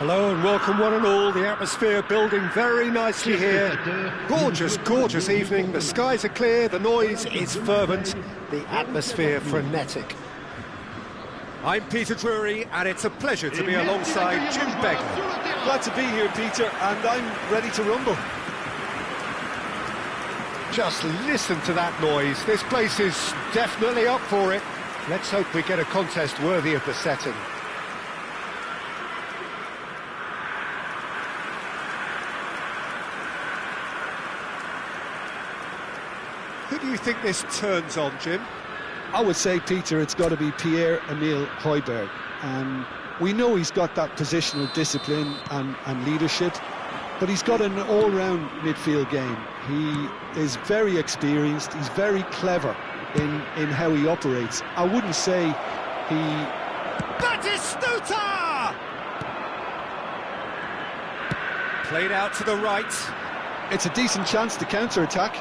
Hello and welcome one and all. The atmosphere building very nicely here. Gorgeous, gorgeous evening. The skies are clear, the noise is fervent, the atmosphere frenetic. I'm Peter Drury and it's a pleasure to be alongside Jim Begley. Glad to be here, Peter, and I'm ready to rumble. Just listen to that noise. This place is definitely up for it. Let's hope we get a contest worthy of the setting. Who do you think this turns on, Jim? I would say, Peter, it's got to be Pierre-Emile Højbjerg. We know he's got that positional discipline and leadership, but he's got an all-round midfield game. He is very experienced, he's very clever in how he operates. I wouldn't say he... Batistuta! Played out to the right. It's a decent chance to counter-attack.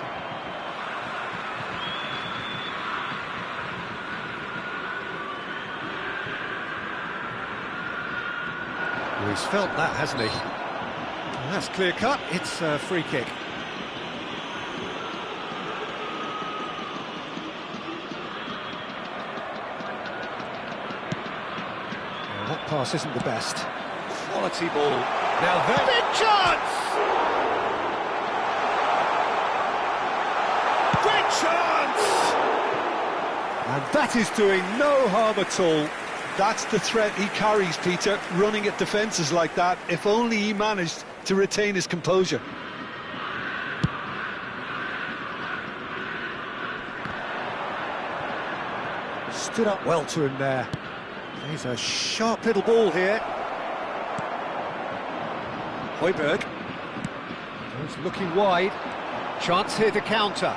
Well, he's felt that, hasn't he? And that's clear cut. It's a free kick. Well, that pass isn't the best. Quality ball. Now then, big chance! Great chance! And that is doing no harm at all. That's the threat he carries, Peter, running at defences like that. If only he managed to retain his composure. Stood up well to him there. There's a sharp little ball here. Højbjerg. He's looking wide. Chance here to counter.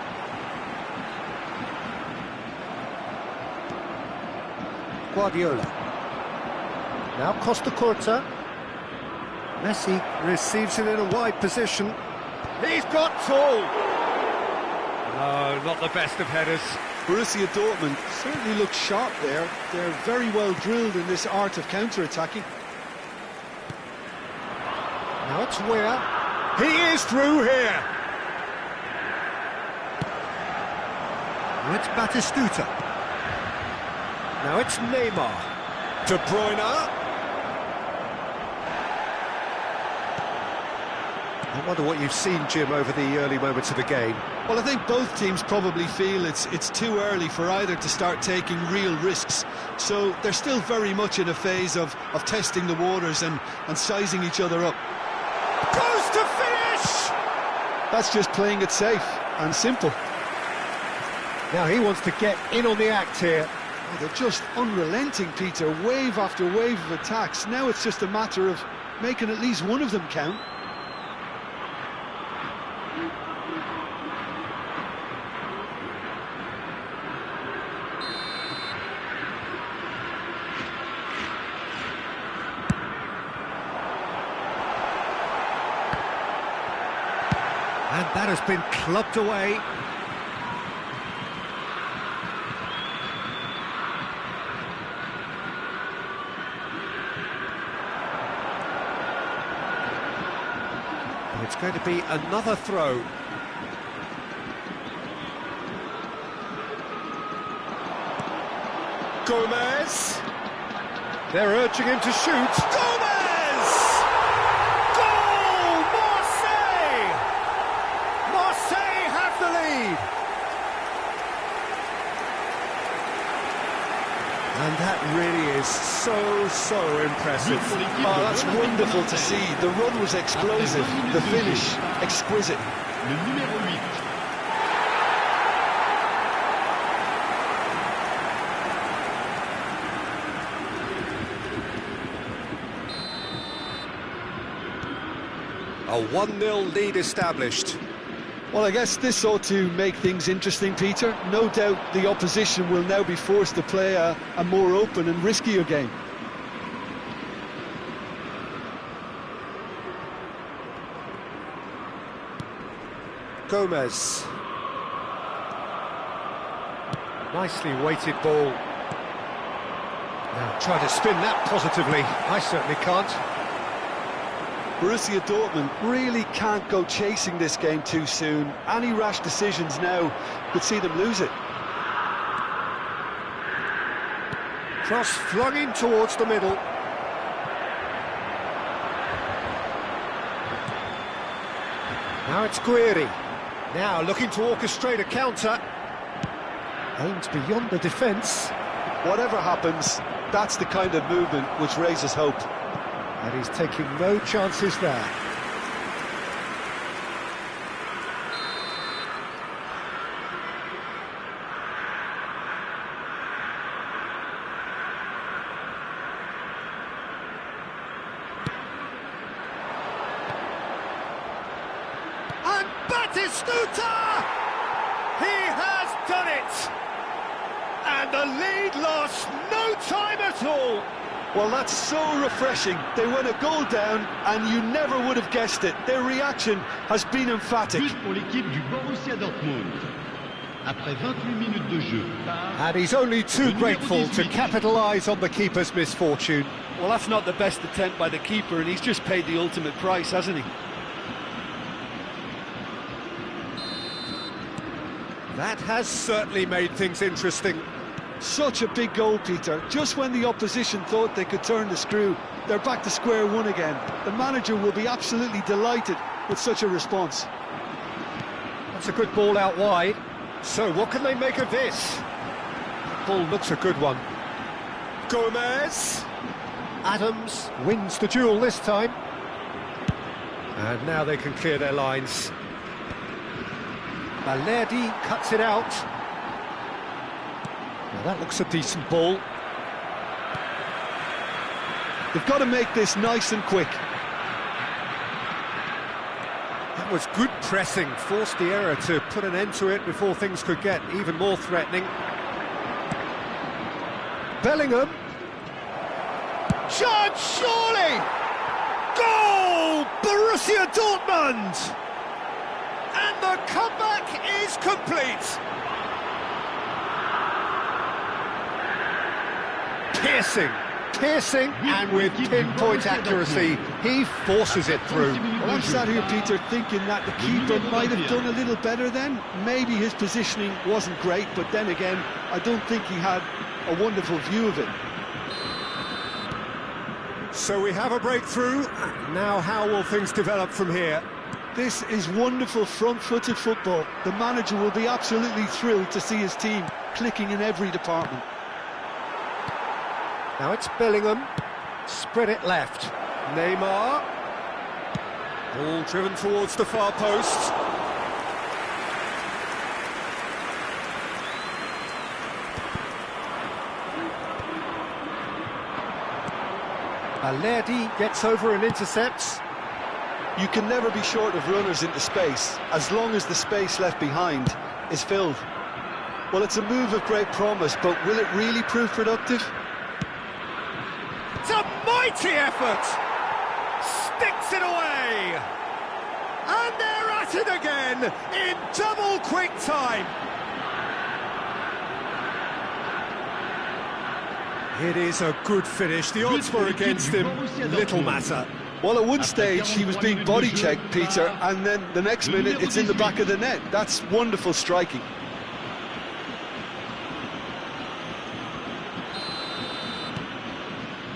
Guardiola. Now Costa Curta. Messi receives it in a wide position. He's got tall. No, not the best of headers. Borussia Dortmund certainly look sharp there. They're very well drilled in this art of counter-attacking. Now it's Weah. He is through here. Now it's Batistuta. Now it's Neymar. De Bruyne. I wonder what you've seen, Jim, over the early moments of the game. Well, I think both teams probably feel it's too early for either to start taking real risks. So they're still very much in a phase of testing the waters and sizing each other up. Goes to finish! That's just playing it safe and simple. Now he wants to get in on the act here. Oh, they're just unrelenting, Peter, wave after wave of attacks. Now it's just a matter of making at least one of them count. And that has been clubbed away. It's going to be another throw. Gomez. They're urging him to shoot. Gomez! Goal! Marseille! Marseille have the lead. And that really is so impressive. Oh, that's wonderful to see. The run was explosive, the finish exquisite. A 1-0 lead established. Well, I guess this ought to make things interesting, Peter. No doubt the opposition will now be forced to play a more open and riskier game. Gomez. Nicely weighted ball. Now try to spin that positively. I certainly can't. Borussia Dortmund really can't go chasing this game too soon. Any rash decisions now could see them lose it. Cross flung in towards the middle. Now it's Guiri. Now looking to orchestrate a counter. Aimed beyond the defence. Whatever happens, that's the kind of movement which raises hope. And he's taking no chances there. And Batistuta! He has done it! And the lead lost no time at all! Well, that's so refreshing. They went a goal down, and you never would have guessed it. Their reaction has been emphatic. But pour l'équipe du Borussia Dortmund. Après 28 minutes de jeu. And he's only too grateful to capitalise on the keeper's misfortune. Well, that's not the best attempt by the keeper, and he's just paid the ultimate price, hasn't he? That has certainly made things interesting. Such a big goal, Peter. Just when the opposition thought they could turn the screw, they're back to square one again. The manager will be absolutely delighted with such a response. That's a good ball out wide. So what can they make of this? Ball looks a good one. Gomez. Adams wins the duel this time. And now they can clear their lines. Valerdi cuts it out. Now that looks a decent ball. They've got to make this nice and quick. That was good pressing, forced the error to put an end to it before things could get even more threatening. Bellingham. Chance, surely! Goal! Borussia Dortmund! And the comeback is complete! Piercing, and with pinpoint accuracy, he forces it through. Well, I'm sat here, Peter, thinking that the keeper might have done a little better then. Maybe his positioning wasn't great, but then again, I don't think he had a wonderful view of it. So we have a breakthrough. Now how will things develop from here? This is wonderful front-footed football. The manager will be absolutely thrilled to see his team clicking in every department. Now it's Bellingham, spread it left. Neymar, ball driven towards the far post. Valerdi gets over and intercepts. You can never be short of runners into space, as long as the space left behind is filled. Well, it's a move of great promise, but will it really prove productive? It's a mighty effort! Sticks it away! And they're at it again in double quick time! It is a good finish. The odds were against him. Little matter. Well, at one stage he was being body-checked, Peter, and then the next minute it's in the back of the net. That's wonderful striking.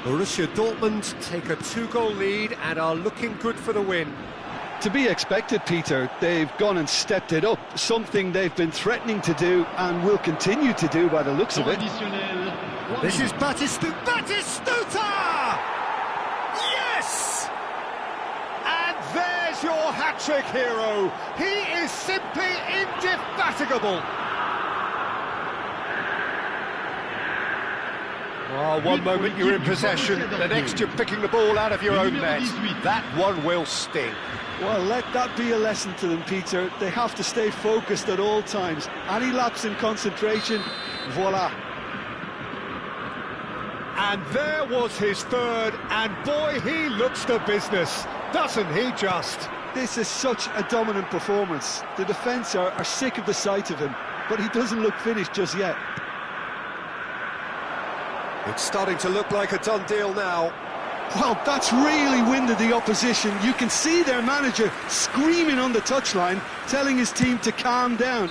Borussia Dortmund take a 2-goal lead and are looking good for the win. To be expected, Peter. They've gone and stepped it up, something they've been threatening to do and will continue to do by the looks of it. This is Batistuta! Yes! And there's your hat-trick hero. He is simply indefatigable. Oh, one moment you're in possession, the next you're picking the ball out of your own net. That one will sting. Well, let that be a lesson to them, Peter. They have to stay focused at all times. Any lapse in concentration, voila. And there was his third, and boy, he looks the business, doesn't he just? This is such a dominant performance. The defence are sick of the sight of him, but he doesn't look finished just yet. It's starting to look like a done deal now. Well, that's really winded the opposition. You can see their manager screaming on the touchline, telling his team to calm down.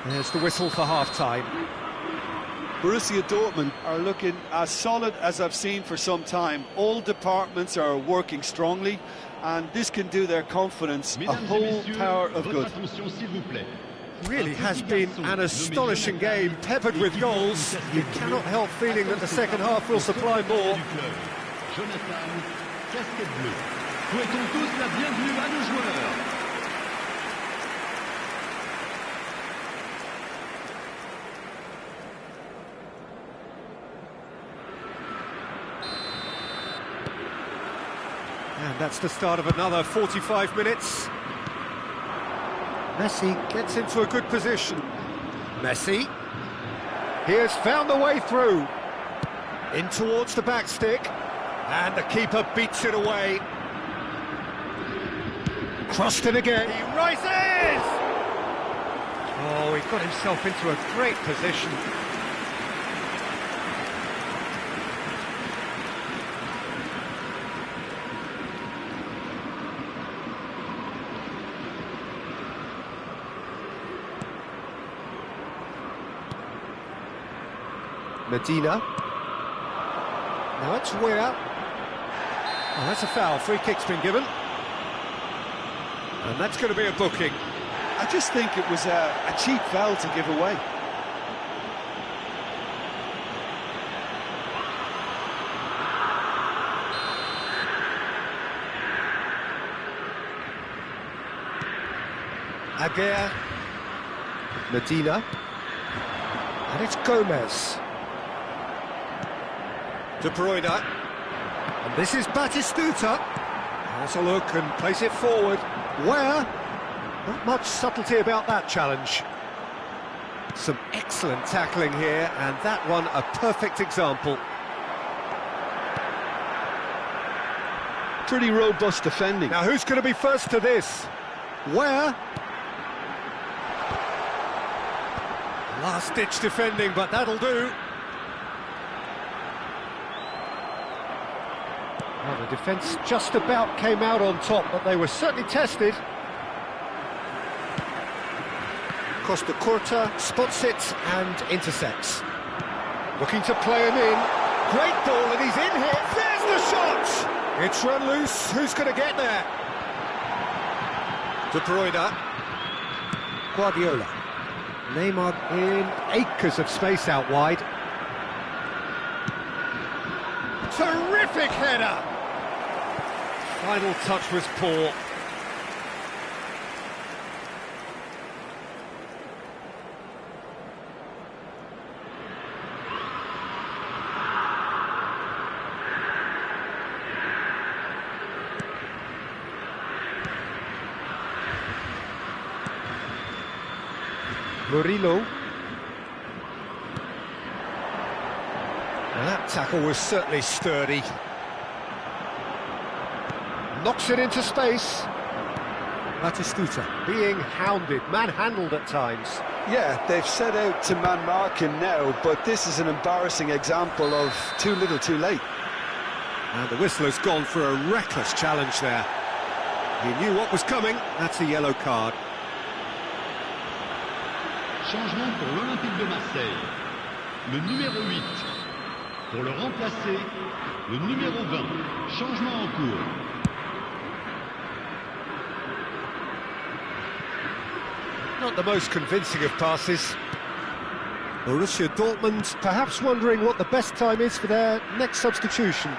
There's the whistle for half-time. Borussia Dortmund are looking as solid as I've seen for some time. All departments are working strongly, and this can do their confidence a whole power of good. Really has been an astonishing game, peppered with goals. You cannot help feeling that the second half will supply more. Jonathan, casquette bleue. Souhaitons tous la bienvenue à nos joueurs. And that's the start of another 45 minutes. Messi gets into a good position. Messi. He has found the way through. In towards the back stick. And the keeper beats it away. Crossed in again. He rises! Oh, he got himself into a great position. Medina. Now it's Weah. Oh, that's a foul. Free kick's been given. And that's going to be a booking. I just think it was a cheap foul to give away. Aguirre. Medina. And it's Gomez. De Bruyne, and this is Batistuta. Has a look and plays it forward. Where? Not much subtlety about that challenge. Some excellent tackling here, and that one a perfect example. Pretty robust defending. Now who's going to be first to this? Where? Last-ditch defending, but that'll do. Well, the defence just about came out on top, but they were certainly tested. Costa Curta spots it and intercepts. Looking to play him in. Great ball, and he's in here. There's the shot! It's run loose. Who's going to get there? De Bruyne. Guardiola. Neymar in acres of space out wide. Terrific header! Final touch was poor. Murillo. Now that tackle was certainly sturdy. Knocks it into space. Batistuta being hounded, manhandled at times. Yeah, they've set out to man-mark him now, but this is an embarrassing example of too little too late. And the whistle has gone for a reckless challenge there. He knew what was coming. That's a yellow card. Changement pour l'Olympique de Marseille. Le numéro 8. Pour le remplacer, le numéro 20. Changement en cours. Not the most convincing of passes. Borussia Dortmund perhaps wondering what the best time is for their next substitution.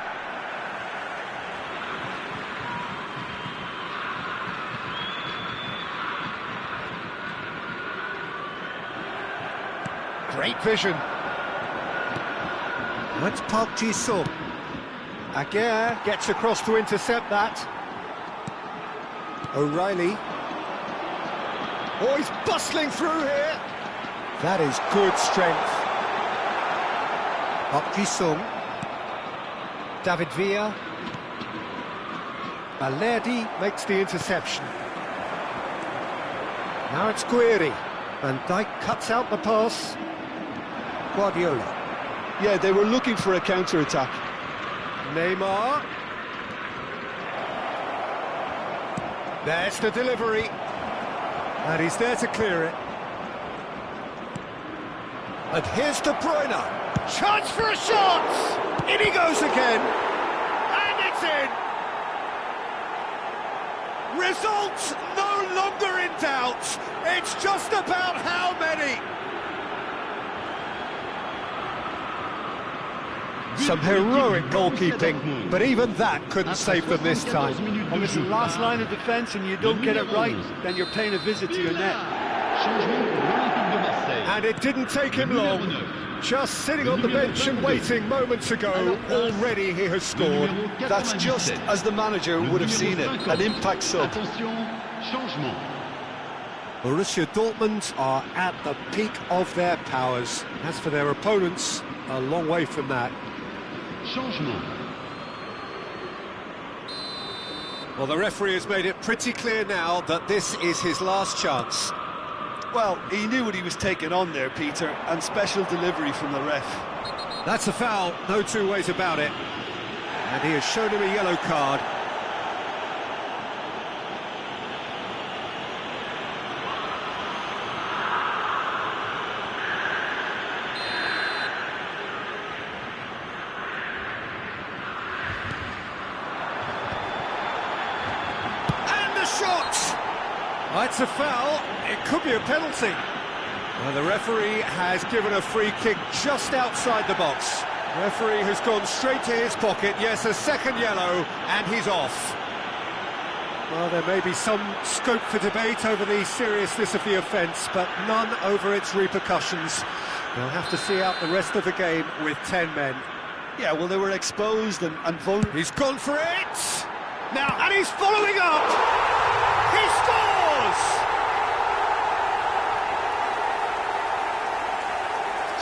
Great vision. That's Park Ji-sung. Aguirre gets across to intercept that. O'Reilly. Oh, he's bustling through here. That is good strength. Park Ji-sung. David Villa. Balerdi makes the interception. Now it's Guiri. Van Dijk cuts out the pass. Guardiola. Yeah, they were looking for a counter-attack. Neymar. There's the delivery. And he's there to clear it. And here's De Bruyne. Chance for a shot! In he goes again. And it's in! Results no longer in doubt. It's just about how many. Some heroic goalkeeping, but even that couldn't save them this time. Well, listen, last line of defence and you don't get it right, then you're paying a visit to your net. And it didn't take him long. Just sitting on the bench and waiting moments ago, already he has scored. That's just as the manager would have seen it, an impact sub. Borussia Dortmund are at the peak of their powers. As for their opponents, a long way from that. Well, the referee has made it pretty clear now that this is his last chance. Well, he knew what he was taking on there, Peter, and special delivery from the ref. That's a foul, no two ways about it. And he has shown him a yellow card. It's a foul, it could be a penalty. Well, the referee has given a free kick just outside the box. The referee has gone straight to his pocket, yes, a second yellow, and he's off. Well, there may be some scope for debate over the seriousness of the offence, but none over its repercussions. They'll have to see out the rest of the game with 10 men. Yeah, well, they were exposed and vulnerable. He's gone for it! Now, and he's following up! He scores!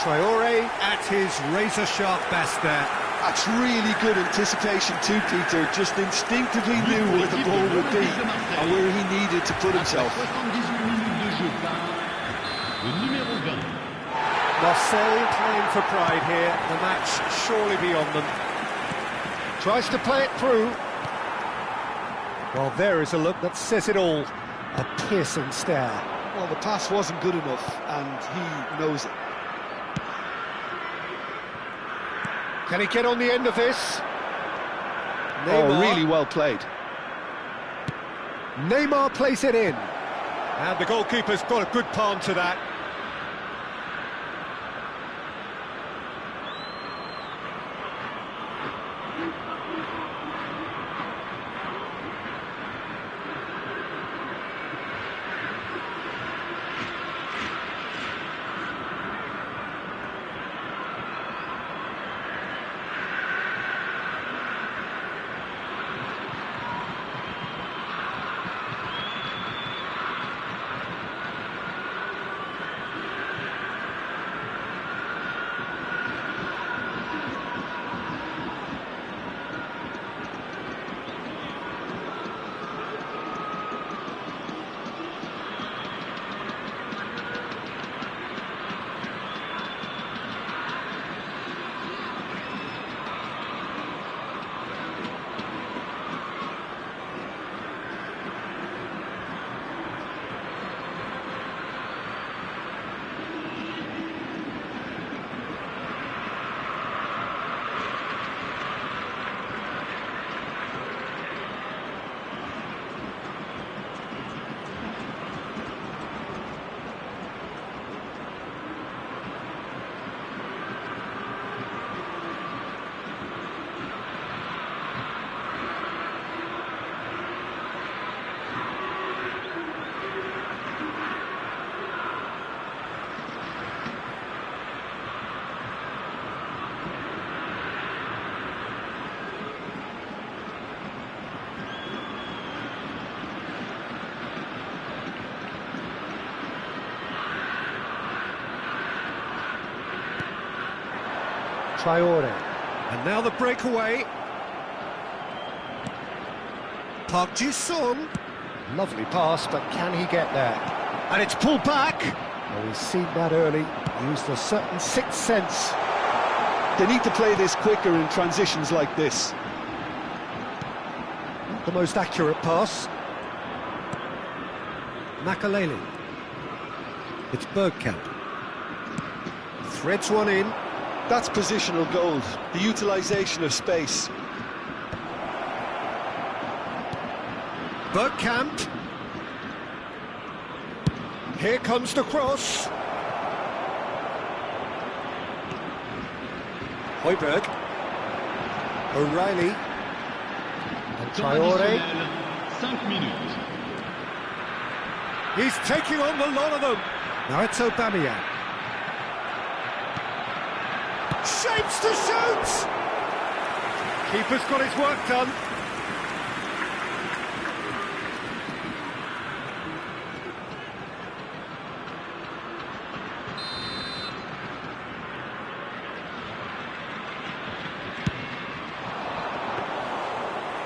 Traore at his razor-sharp best there. That's really good anticipation too, Peter. Just instinctively knew where the ball would be and where he needed to put himself. Marseille playing for pride here. The match surely beyond them. Tries to play it through. Well, there is a look that says it all. A piercing stare. Well, the pass wasn't good enough, and he knows it. Can he get on the end of this? Neymar. Oh, really well played. Neymar plays it in. And the goalkeeper's got a good palm to that. Traore. And now the breakaway. Park Ji-sung. Lovely pass, but can he get there? And it's pulled back. Well, he's seen that early. Used a certain sixth sense. They need to play this quicker in transitions like this. Not the most accurate pass. Makaleli. It's Bergkamp. Threads one in. That's positional gold, the utilisation of space. Bergkamp. Here comes the cross. Højbjerg. O'Reilly. And Temps Traoré. additionnel, 5 minutes. He's taking on the lot of them. Now it's Aubameyang. Shapes to shoot! Keeper's got his work done.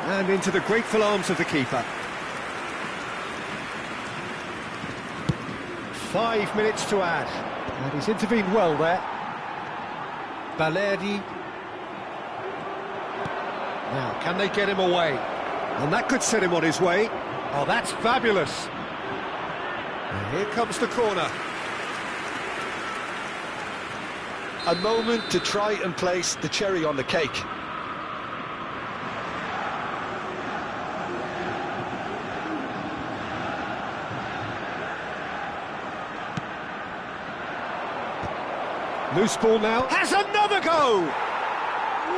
And into the grateful arms of the keeper. 5 minutes to add. And he's intervened well there. Balerdi. Now, can they get him away? And that could set him on his way. Oh, that's fabulous. And here comes the corner. A moment to try and place the cherry on the cake. Loose ball now. Has another go!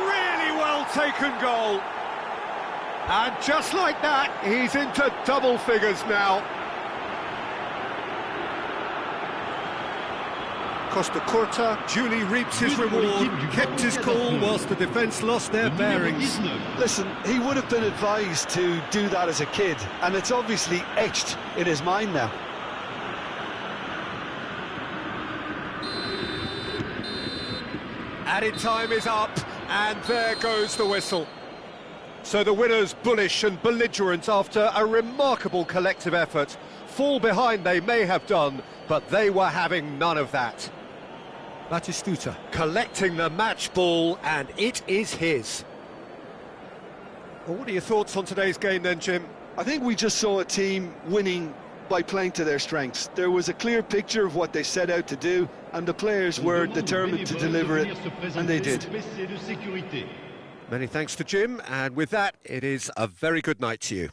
Really well taken goal. And just like that, he's into double figures now. Costa Curta duly reaps his reward, kept his cool whilst the defence lost their bearings. Listen, he would have been advised to do that as a kid, and it's obviously etched in his mind now. Added time is up, and there goes the whistle. So the winners, bullish and belligerent after a remarkable collective effort. Fall behind they may have done, but they were having none of that. Batistuta collecting the match ball, and it is his. Well, what are your thoughts on today's game then, Jim? I think we just saw a team winning by playing to their strengths. There was a clear picture of what they set out to do, and the players were determined to deliver it, and they did. Many thanks to Jim, and with that, it is a very good night to you.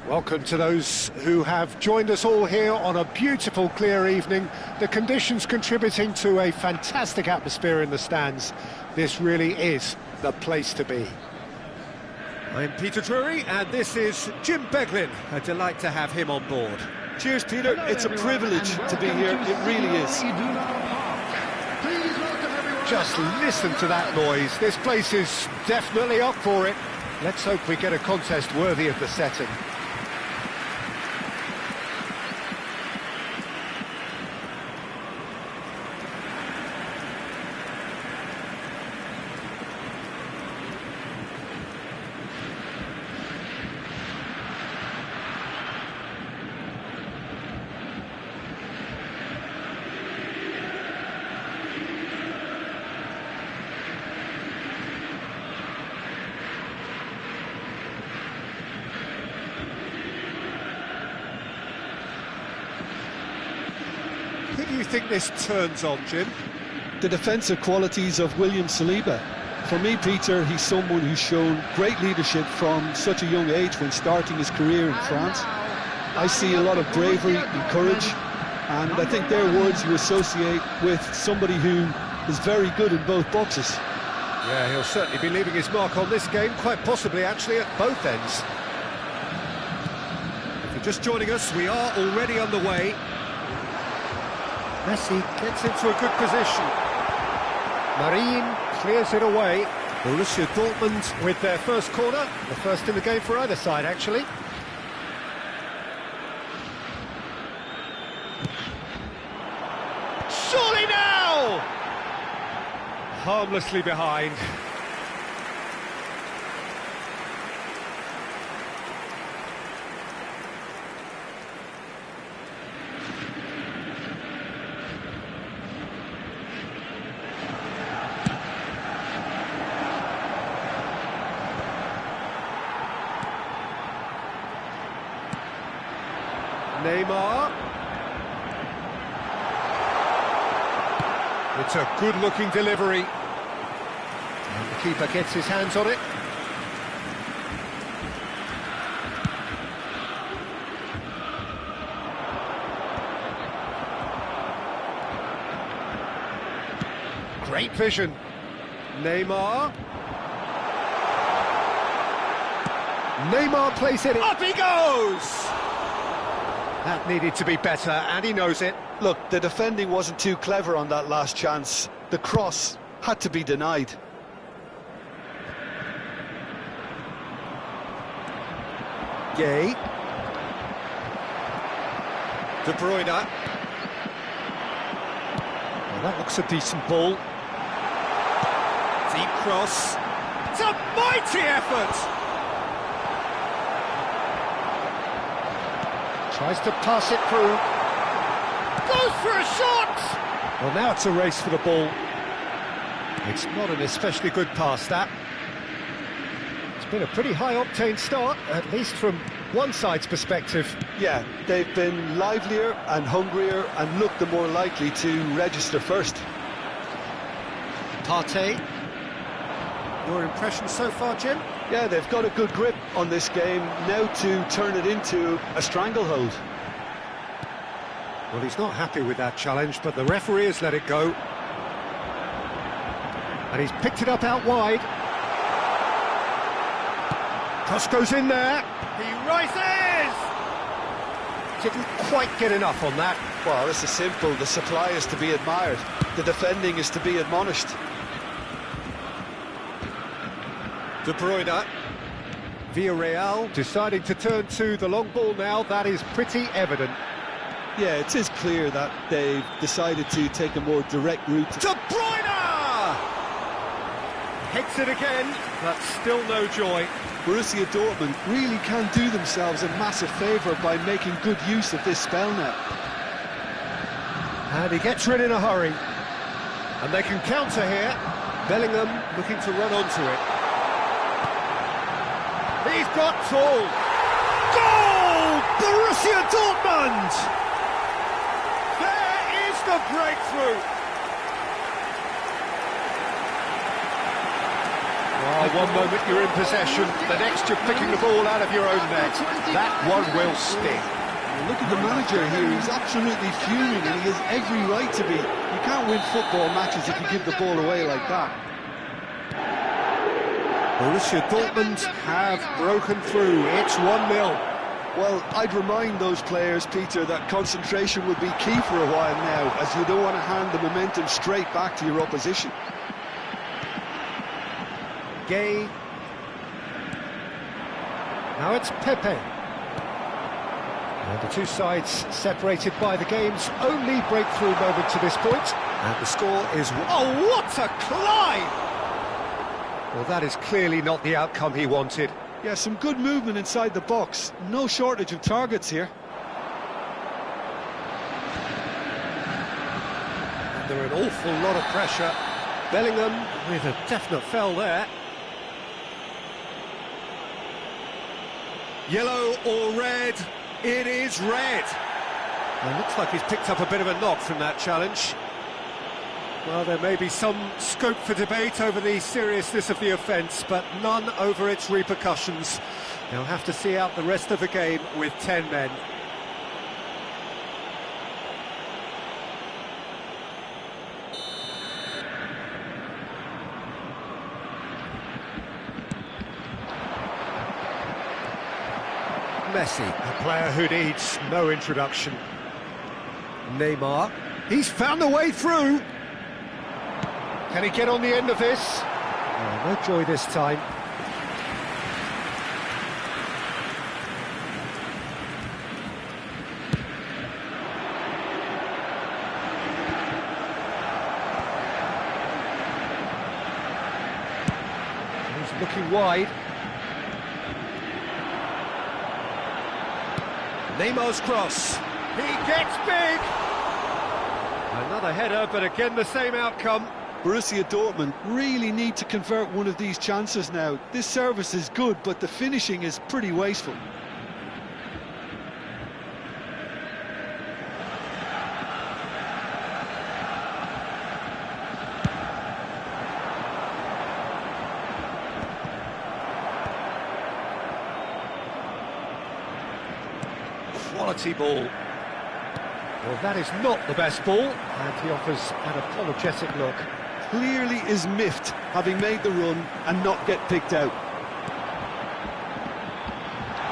Welcome to those who have joined us all here on a beautiful, clear evening. The conditions contributing to a fantastic atmosphere in the stands. This really is the place to be. I'm Peter Drury, and this is Jim Beglin. A delight to have him on board. Cheers, Peter. It's a privilege to be here. It really is. Just listen to that noise. This place is definitely up for it. Let's hope we get a contest worthy of the setting. Who do you think this turns on, Jim? The defensive qualities of William Saliba. For me, Peter, he's someone who's shown great leadership from such a young age when starting his career in France. I see a lot of bravery and courage, and I think they're words you associate with somebody who is very good in both boxes. Yeah, he'll certainly be leaving his mark on this game, quite possibly actually at both ends. If you're just joining us, we are already underway. Messi gets into a good position. Marine clears it away. Borussia Dortmund with their first corner, the first in the game for either side, actually. Surely now! Harmlessly behind. Neymar. It's a good-looking delivery. And the keeper gets his hands on it. Great vision. Neymar. Neymar plays it in. Up he goes! That needed to be better, and he knows it. Look, the defending wasn't too clever on that last chance. The cross had to be denied. Gay. De Bruyne. Well, that looks a decent ball. Deep cross. It's a mighty effort! Tries to pass it through. Goes for a shot! Well, now it's a race for the ball. It's not an especially good pass, that. It's been a pretty high-octane start, at least from one side's perspective. Yeah, they've been livelier and hungrier and looked the more likely to register first. Partey. Your impression so far, Jim? Yeah, they've got a good grip on this game, now to turn it into a stranglehold. Well, he's not happy with that challenge, but the referee has let it go. And he's picked it up out wide. Cross goes in there. He rises! Didn't quite get enough on that. Well, this is simple. The supply is to be admired. The defending is to be admonished. De Bruyne. Villarreal deciding to turn to the long ball now. That is pretty evident. Yeah, it is clear that they've decided to take a more direct route. De Bruyne! Heads it again, but still no joy. Borussia Dortmund really can do themselves a massive favour by making good use of this spell now. And he gets rid in a hurry. And they can counter here. Bellingham looking to run onto it. He's got tall. Goal! Borussia Dortmund! There is the breakthrough. Oh, Well, one moment you're in possession, the next you're picking the ball out of your own net. That one will sting. Look at the manager here, he's absolutely fuming and he has every right to be. You can't win football matches if you give the ball away like that. Borussia Dortmund have broken through, it's 1-0. Well, I'd remind those players, Peter, that concentration will be key for a while now, as you don't want to hand the momentum straight back to your opposition. Gay. Now it's Pepe. And the two sides separated by the game's only breakthrough moment to this point. And the score is... Oh, what a climb! Well, that is clearly not the outcome he wanted. Yeah, some good movement inside the box. No shortage of targets here. Under an awful lot of pressure. Bellingham with a definite foul there. Yellow or red? It is red. It looks like he's picked up a bit of a knock from that challenge. Well, there may be some scope for debate over the seriousness of the offence, but none over its repercussions. They'll have to see out the rest of the game with 10 men. Messi, a player who needs no introduction. Neymar, he's found a way through. Can he get on the end of this? Oh, no joy this time. He's looking wide. Neymar's cross. He gets big. Another header, but again the same outcome. Borussia Dortmund really need to convert one of these chances now. This service is good, but the finishing is pretty wasteful. Quality ball. Well, that is not the best ball, and he offers an apologetic look. Clearly is miffed, having made the run and not get picked out.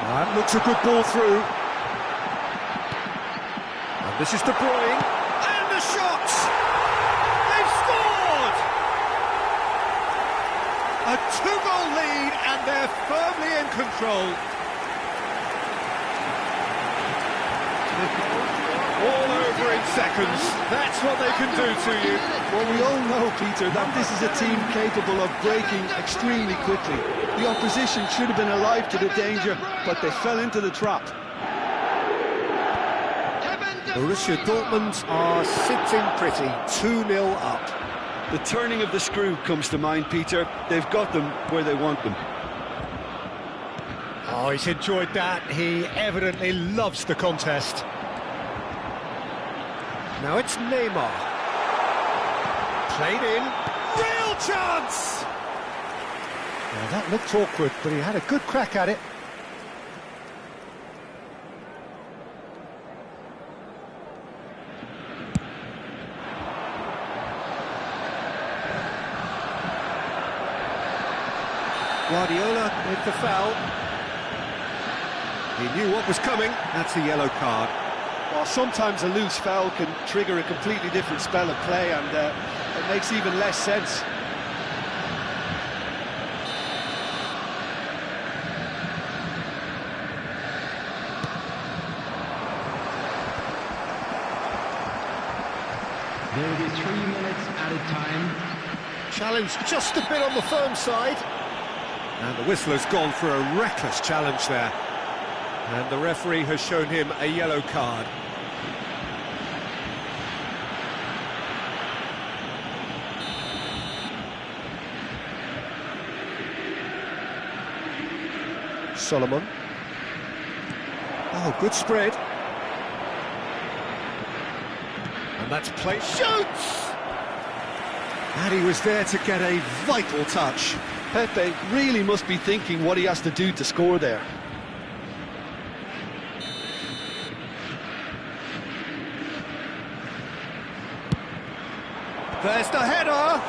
That looks a good ball through. And this is De Bruyne. And the shot! They've scored! A two-goal lead, and they're firmly in control. All over in seconds. That's what they can do to you. Well, we all know, Peter, that this is a team capable of breaking extremely quickly. The opposition should have been alive to the danger, but they fell into the trap. Borussia Dortmund are sitting pretty, 2-0 up. The turning of the screw comes to mind, Peter. They've got them where they want them. Oh, he's enjoyed that. He evidently loves the contest. Now it's Neymar. Played in. Real chance! Well, that looked awkward, but he had a good crack at it. Guardiola with the foul. He knew what was coming. That's a yellow card. Well, sometimes a loose foul can trigger a completely different spell of play, and it makes even less sense. There will be 3 minutes added time. Challenge just a bit on the firm side. And the whistler's gone for a reckless challenge there. And the referee has shown him a yellow card. Solomon. Oh, good spread. And that's play. Shoots! And he was there to get a vital touch. Pepe really must be thinking what he has to do to score there. There's the header!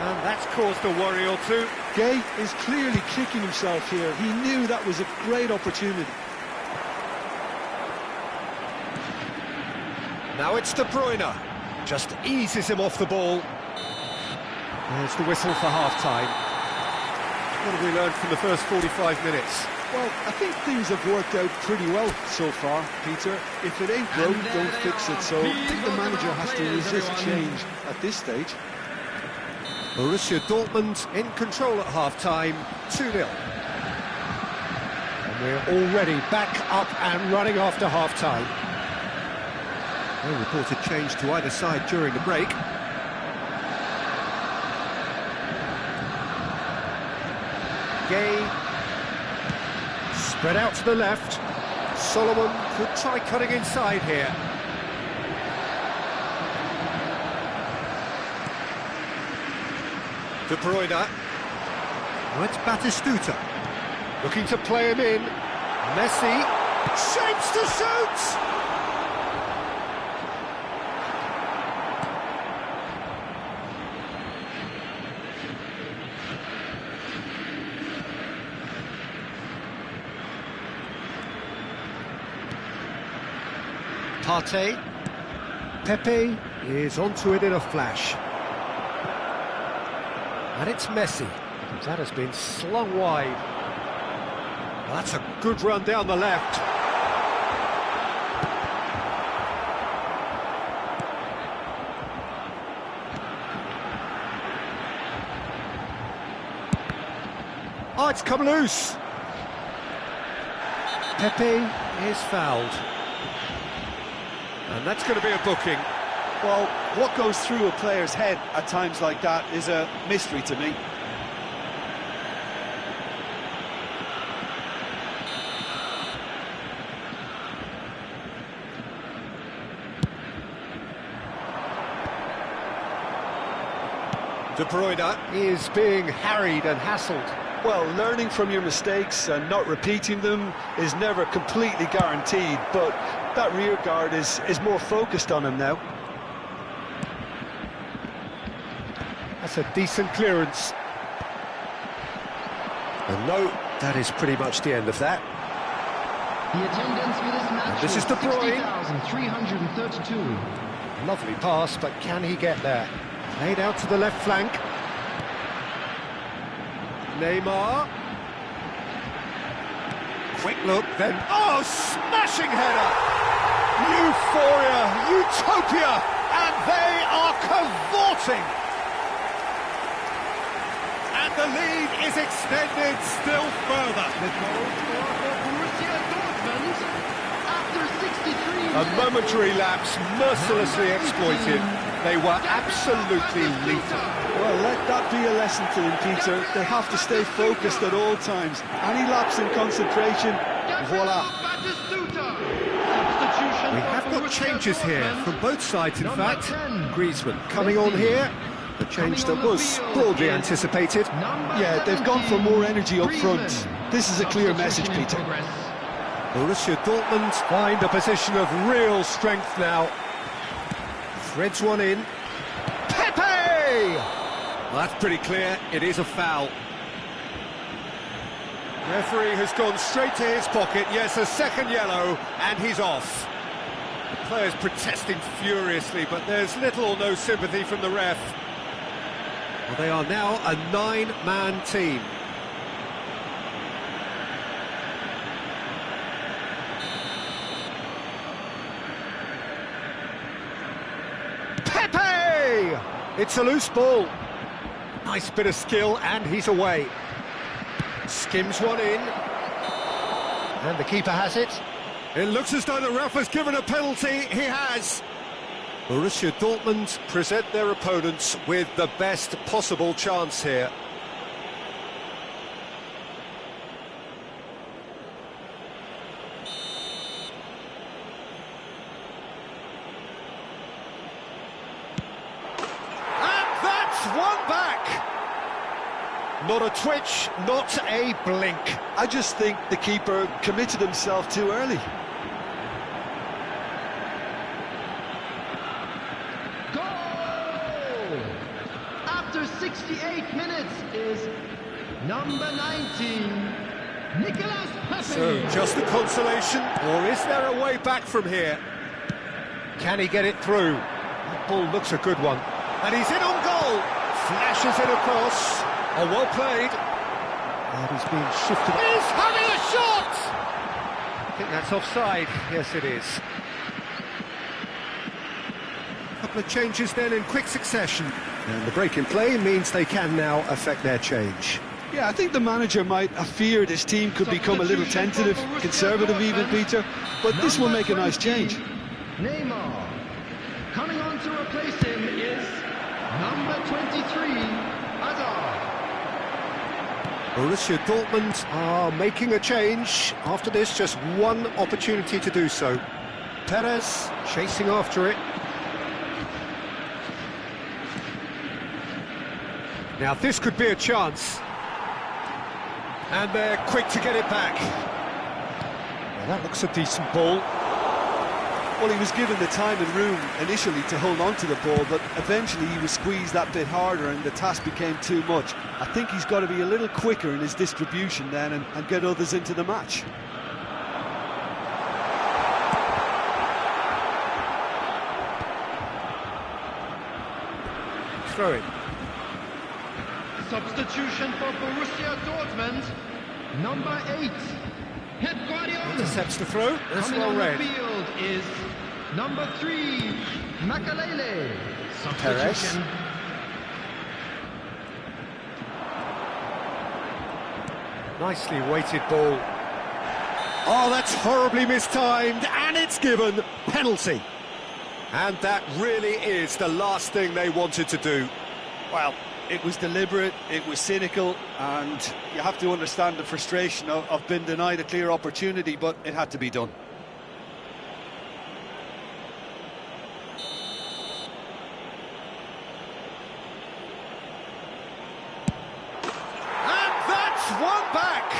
And that's caused a worry or two. Gay is clearly kicking himself here. He knew that was a great opportunity. Now it's De Bruyne. Just eases him off the ball. There's the whistle for half-time. What have we learned from the first 45 minutes? Well, I think things have worked out pretty well so far, Peter. If it ain't broke, don't fix it. So I think the manager has to resist change at this stage. Borussia Dortmund in control at half-time, 2-0. And we're already back up and running after half-time. No reported change to either side during the break. Gay, spread out to the left. Solomon could try cutting inside here. De Bruyne. Now it's Batistuta. Looking to play him in. Messi. Shapes to shoot! Partey. Pepe is onto it in a flash. And it's Messi. That has been slung wide. Well, that's a good run down the left. Oh, it's come loose. Pepe is fouled. And that's going to be a booking. Well, what goes through a player's head at times like that is a mystery to me. De Bruyne is being harried and hassled. Well, learning from your mistakes and not repeating them is never completely guaranteed, but that rear guard is more focused on him now. That's a decent clearance. And no, that is pretty much the end of that. The attendance for this match This is De Bruyne. 60,332. Lovely pass, but can he get there? Laid out to the left flank. Neymar. Quick look, then... Oh, smashing header! Euphoria, utopia, and they are cavorting! And the lead is extended still further. The goal scored for Borussia Dortmund after 63 A minutes. momentary lapse mercilessly exploited. They were absolutely lethal. Well, let that be a lesson to them, Peter. They have to stay focused at all times. Any lapse in concentration, voila. We have got changes here from both sides, in fact. Griezmann coming on here. A change that was broadly anticipated. Yeah, they've gone for more energy up front. This is a clear message, Peter. Borussia Dortmund find a position of real strength now. Threads one in. Pepe! Well, that's pretty clear. It is a foul. Referee has gone straight to his pocket. Yes, a second yellow, and he's off. The players protesting furiously, but there's little or no sympathy from the ref. Well, they are now a 9-man team. Pepe! It's a loose ball. Nice bit of skill, and he's away. Skims one in. And the keeper has it. It looks as though the ref has given a penalty. He has. Borussia Dortmund present their opponents with the best possible chance here. And that's one back. Not a twitch, not a blink. I just think the keeper committed himself too early. Goal! After 68 minutes is number 19, Nicolas Pepe. So, just a consolation, or is there a way back from here? Can he get it through? That ball looks a good one. And he's in on goal! Flashes it across. Oh, well played. And he's being shifted. He's having a shot! I think that's offside. Yes, it is. A couple of changes then in quick succession. And the break in play means they can now affect their change. Yeah, I think the manager might have feared his team could become a little tentative, conservative even, Peter, but this will make a nice change. Neymar. Coming on to replace him is number 23, Hazard. Borussia Dortmund are making a change. After this, just one opportunity to do so. Perez chasing after it. Now this could be a chance. And they're quick to get it back. Well, that looks a decent ball. Well, he was given the time and room initially to hold on to the ball, but eventually he was squeezed that bit harder and the task became too much. I think he's got to be a little quicker in his distribution then and get others into the match. Throw it. Substitution for Borussia Dortmund, number 8, Pep Guardiola. Intercepts the throw. That's Coming well on read. the field is number 3, Makalele. Perez. Substitution. Nicely weighted ball. Oh, that's horribly mistimed, and it's given. Penalty. And that really is the last thing they wanted to do. Well, it was deliberate, it was cynical, and you have to understand the frustration of being denied a clear opportunity, but it had to be done. And that's one back!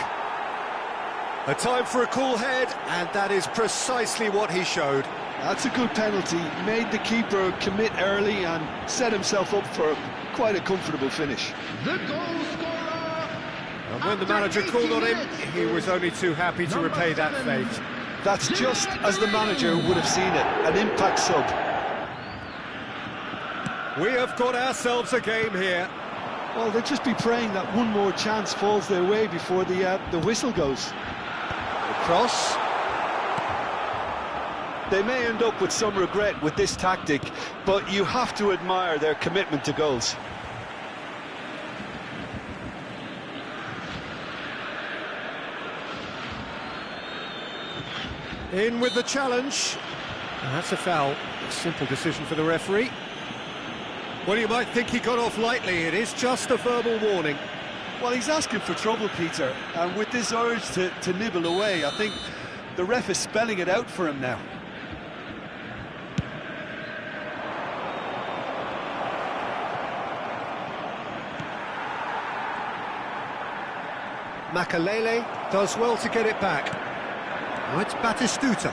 A time for a cool head, and that is precisely what he showed. That's a good penalty. Made the keeper commit early and set himself up for quite a comfortable finish. The goal scorer. And when the manager called on him, he was only too happy to repay that fate. That's just as the manager would have seen it, an impact sub. We have got ourselves a game here. Well, they'll just be praying that one more chance falls their way before the whistle goes. The cross. They may end up with some regret with this tactic, but you have to admire their commitment to goals. In with the challenge. And that's a foul. A simple decision for the referee. Well, you might think he got off lightly. It is just a verbal warning. Well, he's asking for trouble, Peter, and with this urge to nibble away, I think the ref is spelling it out for him now. Makalele does well to get it back. Now it's Batistuta.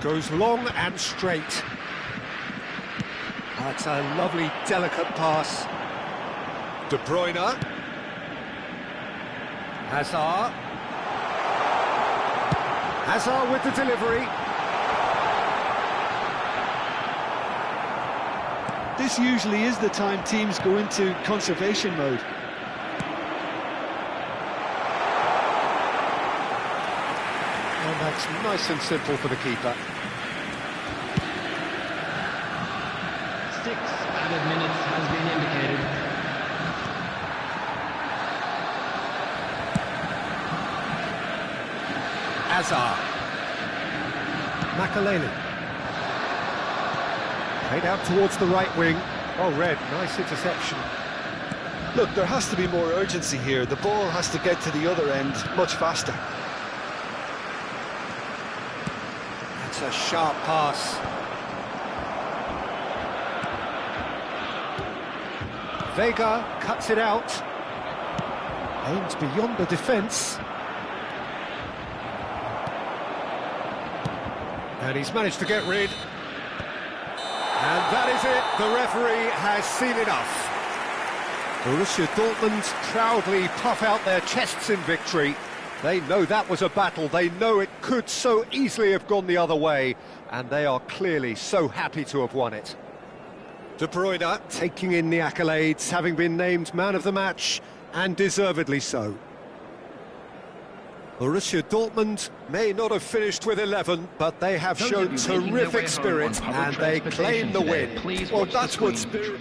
Goes long and straight. That's a lovely, delicate pass. De Bruyne. Hazard. Hazard with the delivery. This usually is the time teams go into conservation mode. And that's nice and simple for the keeper. 6 added minutes has been indicated. Hazard. Makalele. Played out towards the right wing. Oh, Red, nice interception. Look, there has to be more urgency here. The ball has to get to the other end much faster. That's a sharp pass. Vega cuts it out. Aims beyond the defence. And he's managed to get rid. And that is it. The referee has seen enough. Borussia Dortmund proudly puff out their chests in victory. They know that was a battle. They know it could so easily have gone the other way. And they are clearly so happy to have won it. De Bruyne taking in the accolades, having been named man of the match, and deservedly so. Borussia Dortmund may not have finished with 11, but they have shown terrific spirit, and they claim the win. Well, that's what spirit...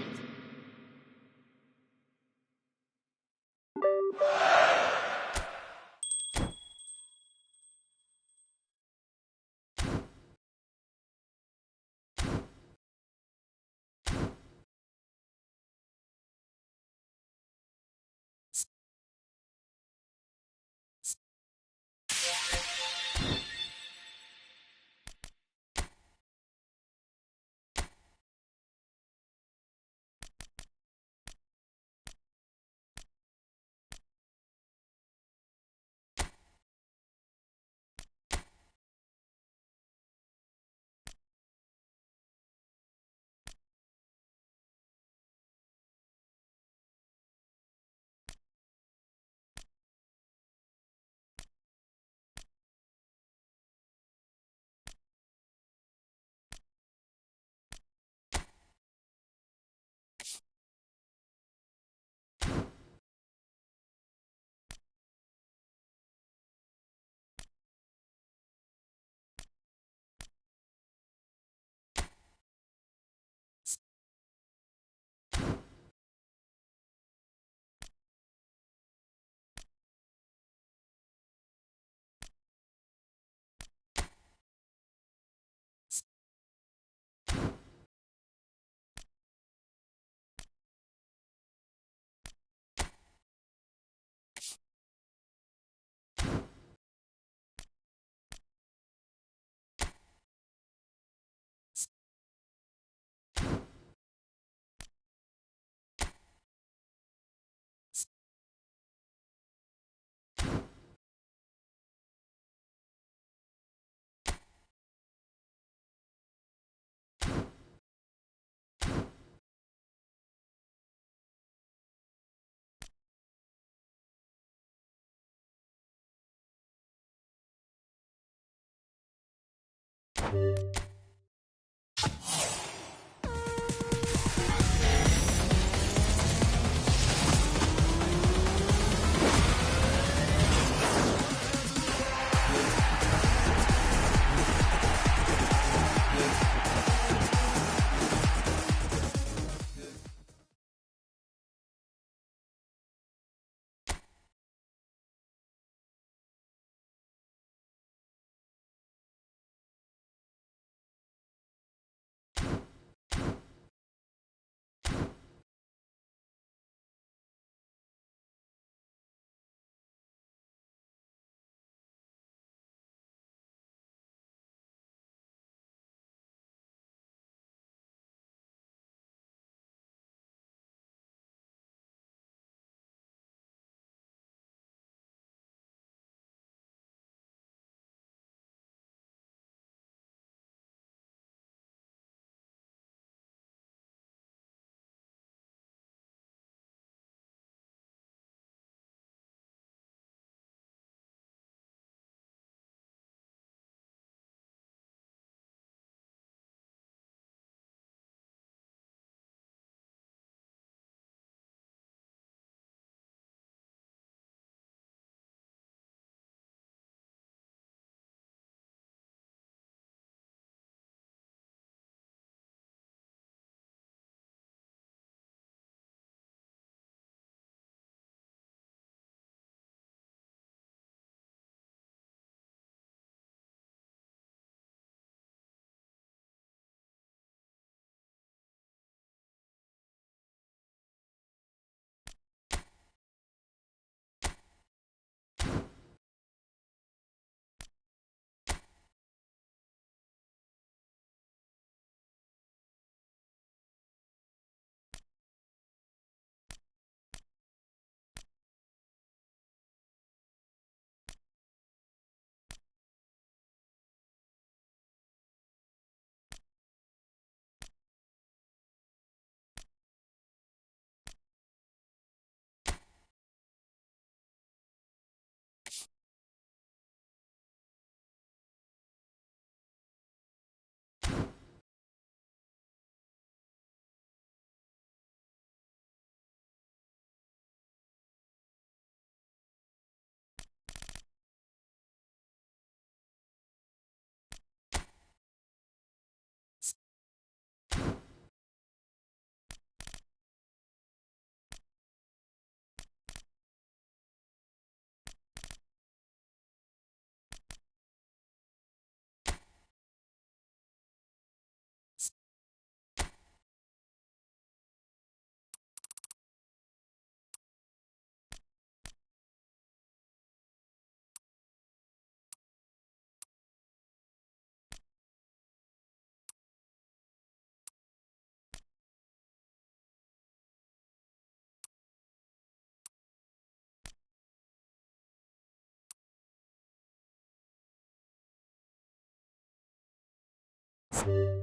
you